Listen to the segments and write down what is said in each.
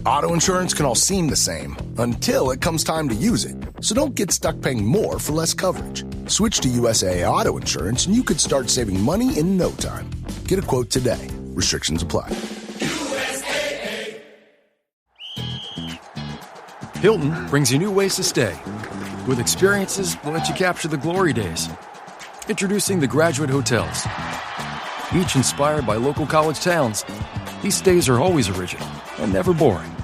Auto insurance can all seem the same until it comes time to use it. So don't get stuck paying more for less coverage. Switch to USAA Auto Insurance and you could start saving money in no time. Get a quote today. Restrictions apply. USAA. Hilton brings you new ways to stay. With experiences that let you capture the glory days. Introducing the Graduate Hotels. Each inspired by local college towns, these stays are always original and never boring.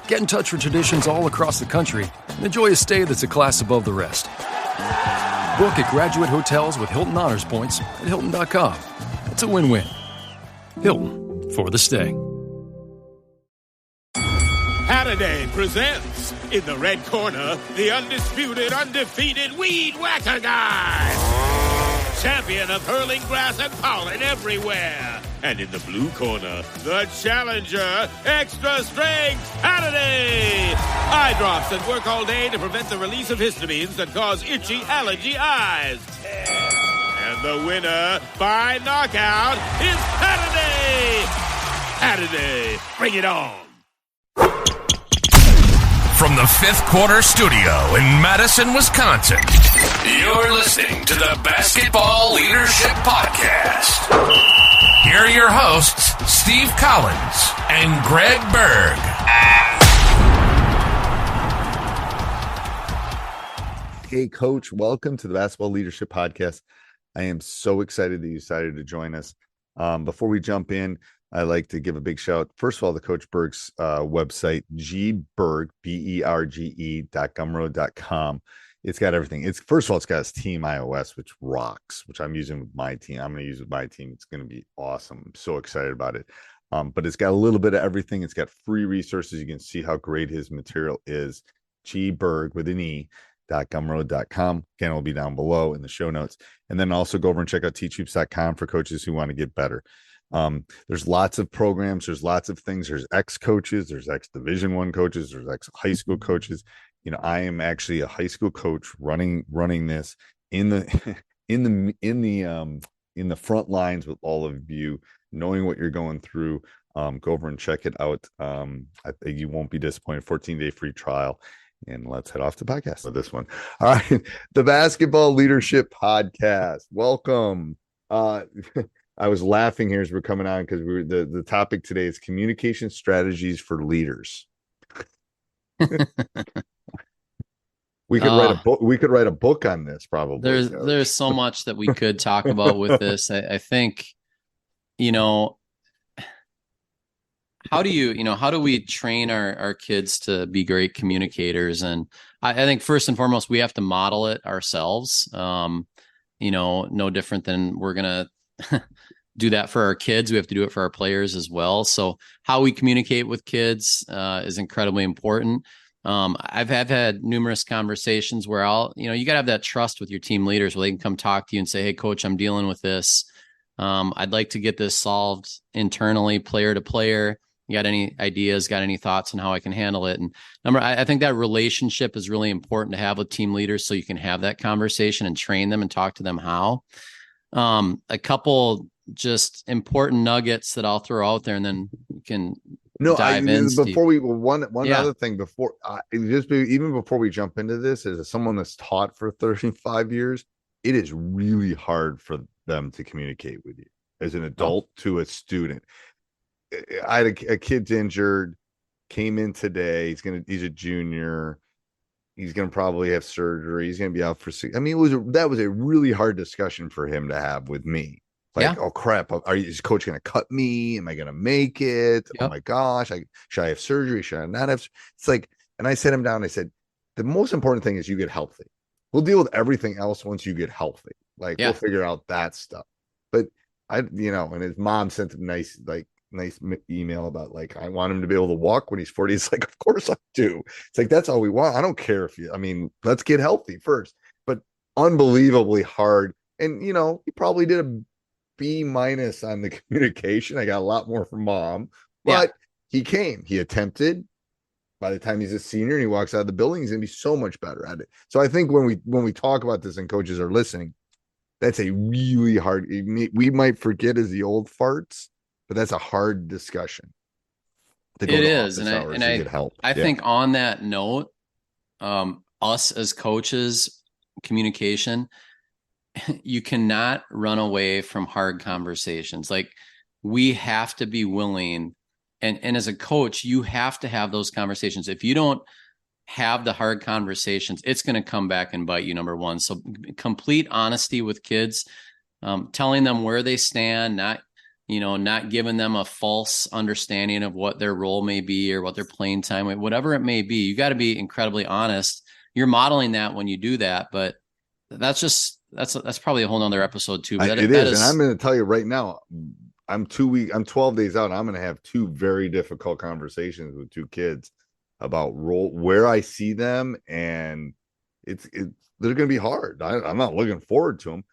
Get in touch with traditions all across the country and enjoy a stay that's a class above the rest. Book at Graduate Hotels with Hilton Honors Points at Hilton.com. It's a win-win. Hilton, for the stay. Halliday presents, in the red corner, the undisputed, undefeated Weed Whacker Guy. Champion of hurling grass and pollen everywhere. And in the blue corner, the challenger, extra strength Halliday. Eye drops that work all day to prevent the release of histamines that cause itchy allergy eyes. And the winner by knockout is Halliday. Halliday, bring it on. From the Fifth Quarter Studio in Madison, Wisconsin, you're listening to the Basketball Leadership Podcast. Here are your hosts, Steve Collins and Greg Berg. Hey, Coach, welcome to the Basketball Leadership Podcast. I am so excited that you decided to join us. Before we jump in, I'd like to give a big shout. First of all, the Coach Berg's website, gberg, BERGE.gumroad.com. It's got everything. First of all, it's got his team iOS, which rocks, which I'm using with my team. I'm going to use with my team. It's going to be awesome. I'm so excited about it. But it's got a little bit of everything. It's got free resources. You can see how great his material is. gberg with an E.gumroad.com. Again, it will be down below in the show notes. And then also go over and check out teachhoops.com for coaches who want to get better. There's lots of programs. There's lots of things. There's ex-coaches. There's ex-Division I coaches. There's ex-high school coaches. You know, I am actually a high school coach running this in the front lines with all of you, knowing what you're going through. Go over and check it out. I think you won't be disappointed. 14-day free trial. And let's head off to podcast with this one. All right. The Basketball Leadership Podcast. Welcome. I was laughing here as we're coming on because the topic today is communication strategies for leaders. We could write a book. We could write a book on this, probably. There's so much that we could talk about with this. I think, how do we train our kids to be great communicators? And I think first and foremost, we have to model it ourselves. No different than we're going to do that for our kids. We have to do it for our players as well. So how we communicate with kids is incredibly important. I've had numerous conversations where you got to have that trust with your team leaders where they can come talk to you and say, hey, coach, I'm dealing with this. I'd like to get this solved internally, player to player. You got any ideas, got any thoughts on how I can handle it? And I think that relationship is really important to have with team leaders so you can have that conversation and train them and talk to them how. A couple just important nuggets that I'll throw out there and then you can dive in. Other thing before even before we jump into this, as someone that's taught for 35 years, it is really hard for them to communicate with you as an adult to a student. I had a kid's injured, came in today. He's a junior. He's going to probably have surgery. He's going to be out for 6. I mean, that was a really hard discussion for him to have with me. Oh crap! Is coach going to cut me? Am I going to make it? Yep. Oh my gosh! Should I have surgery? Should I not have? It's like, and I sat him down. And I said, the most important thing is you get healthy. We'll deal with everything else once you get healthy. We'll figure out that stuff. But and his mom sent a nice email about I want him to be able to walk when he's 40. It's like, of course I do. It's like, that's all we want. I don't care if let's get healthy first. But unbelievably hard. And he probably did a B- on the communication. I got a lot more from mom, but he attempted. By the time he's a senior and he walks out of the building, he's gonna be so much better at it. So I think when we talk about this and coaches are listening, that's a really hard, we might forget as the old farts, but that's a hard discussion. to go It to is. office hours to get help. I think on that note, us as coaches, communication, you cannot run away from hard conversations. Like, we have to be willing, and as a coach, you have to have those conversations. If you don't have the hard conversations, it's going to come back and bite you, number one. So complete honesty with kids, telling them where they stand, not giving them a false understanding of what their role may be or what their playing time, whatever it may be. You got to be incredibly honest. You're modeling that when you do that, but that's probably a whole nother episode too. But it is. And I'm going to tell you right now, I'm 12 days out. I'm going to have two very difficult conversations with two kids about where I see them. And they're going to be hard. I'm not looking forward to them,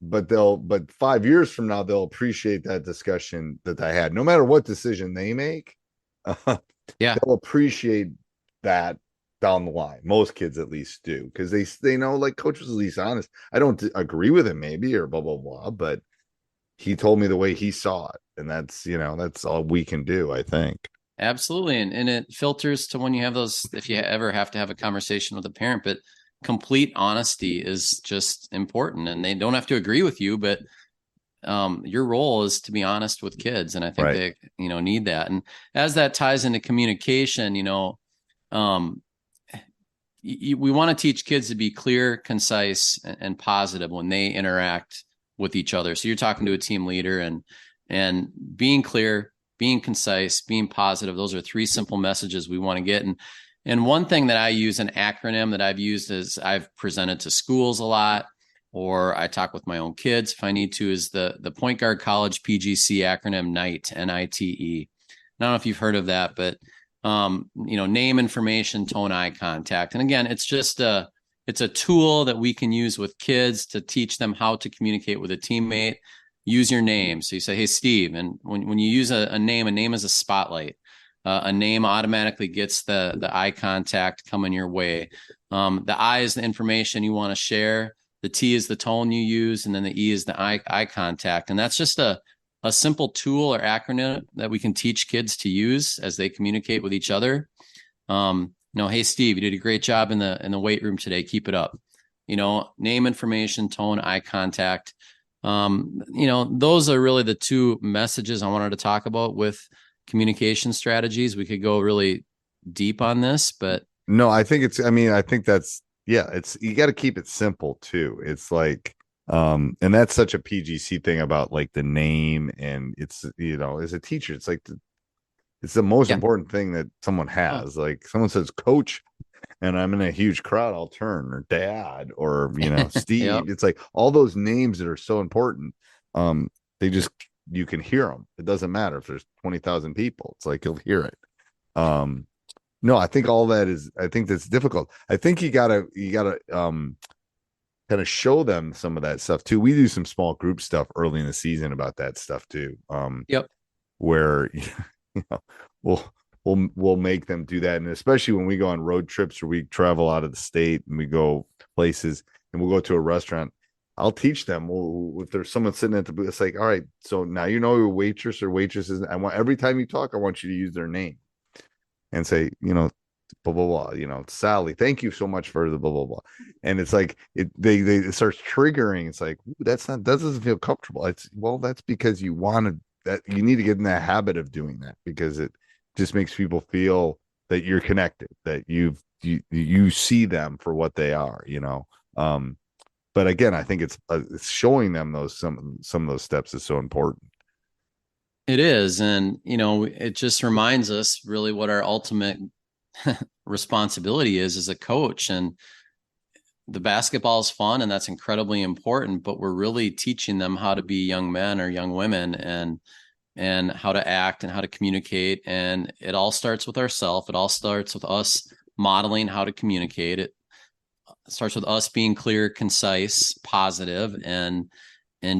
but 5 years from now, they'll appreciate that discussion that I had, no matter what decision they make. They'll appreciate that down the line. Most kids at least do, because they know, like, coach was at least honest. I don't agree with him maybe, or blah blah blah, but he told me the way he saw it, and that's all we can do, I think. Absolutely. And it filters to when you have those, if you ever have to have a conversation with a parent, but complete honesty is just important, and they don't have to agree with you, but your role is to be honest with kids. And I think they, need that. And as that ties into communication, we want to teach kids to be clear, concise, and positive when they interact with each other. So you're talking to a team leader, and being clear, being concise, being positive. Those are three simple messages we want to get. And one thing that I use, an acronym that I've used, is I've presented to schools a lot, or I talk with my own kids if I need to, is the Point Guard College PGC acronym NITE, NITE. I don't know if you've heard of that, but name, information, tone, eye contact. And again, it's just it's a tool that we can use with kids to teach them how to communicate with a teammate. Use your name. So you say, hey, Steve. And when you use a name is a spotlight. A name automatically gets the eye contact coming your way. The I is the information you want to share. The T is the tone you use. And then the E is the eye contact. And that's just a simple tool or acronym that we can teach kids to use as they communicate with each other. Hey, Steve, you did a great job in the weight room today. Keep it up. Name, information, tone, eye contact. Those are really the two messages I wanted to talk about with communication strategies. We could go really deep on this, but no, I think that's, you got to keep it simple too. It's like, and that's such a PGC thing about, like, the name, and it's, as a teacher, it's like it's the most important thing that someone has. Like, someone says coach, and I'm in a huge crowd, I'll turn, or dad, or Steve. Yep. It's like all those names that are so important. You can hear them. It doesn't matter if there's 20,000 people. It's like you'll hear it. No, I think all that is. I think that's difficult. I think you gotta kind of show them some of that stuff too. We do some small group stuff early in the season about that stuff too. Where we'll make them do that, and especially when we go on road trips or we travel out of the state and we go places and we'll go to a restaurant. I'll teach them. If there's someone sitting at the booth, it's like, all right, so now your waitress or waitresses. Every time you talk, I want you to use their name and say, blah blah blah. Sally, thank you so much for the blah blah blah. And it's like it starts triggering. It's like, that doesn't feel comfortable. That's because you need to get in that habit of doing that, because it just makes people feel that you're connected, that you see them for what they are. But again, I think it's showing them some of those steps is so important. It is. And, it just reminds us really what our ultimate responsibility is as a coach. And the basketball is fun, and that's incredibly important, but we're really teaching them how to be young men or young women, and how to act and how to communicate. And it all starts with ourselves. It all starts with us modeling how to communicate. It starts with us being clear, concise, positive, and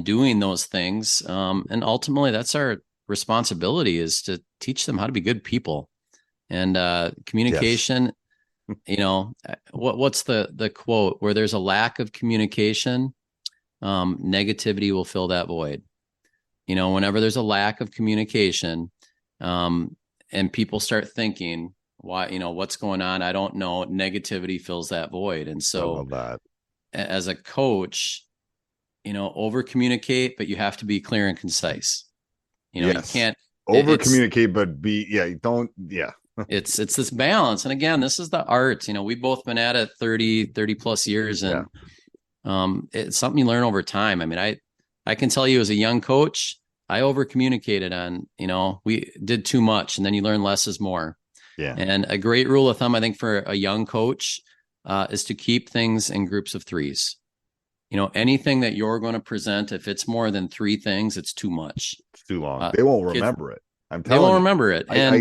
doing those things. And ultimately, that's our responsibility, is to teach them how to be good people. And communication, what's the quote? Where there's a lack of communication, negativity will fill that void. Whenever there's a lack of communication, and people start thinking, why, what's going on? I don't know. Negativity fills that void. And so as a coach, over communicate, but you have to be clear and concise. You can't over communicate, but it's this balance. And again, this is the art. We've both been at it 30 plus years, and it's something you learn over time. I mean, I can tell you as a young coach, I over communicated on, we did too much, and then you learn less is more. Yeah. And a great rule of thumb, I think, for a young coach is to keep things in groups of threes. Anything that you're going to present, if it's more than 3 things, it's too much. It's too long. They won't remember it. I'm telling you. They won't remember it. And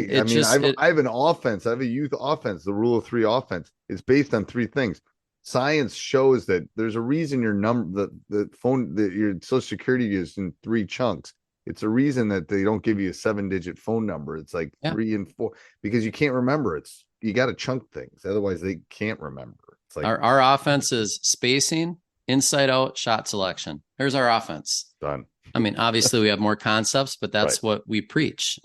I have an offense. I have a youth offense. The rule of 3 offense. It's based on 3 things. Science shows that there's a reason your your social security is in 3 chunks. It's a reason that they don't give you a 7-digit phone number. It's like 3 and 4, because you can't remember. You got to chunk things. Otherwise they can't remember. It's like our offense is spacing, inside out, shot selection. There's our offense. Done. I mean, obviously we have more concepts, but that's what we preach,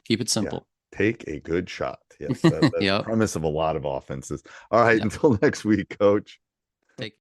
keep it simple. Yeah. Take a good shot. Yes. That's the premise of a lot of offenses. All right. Until next week, Coach.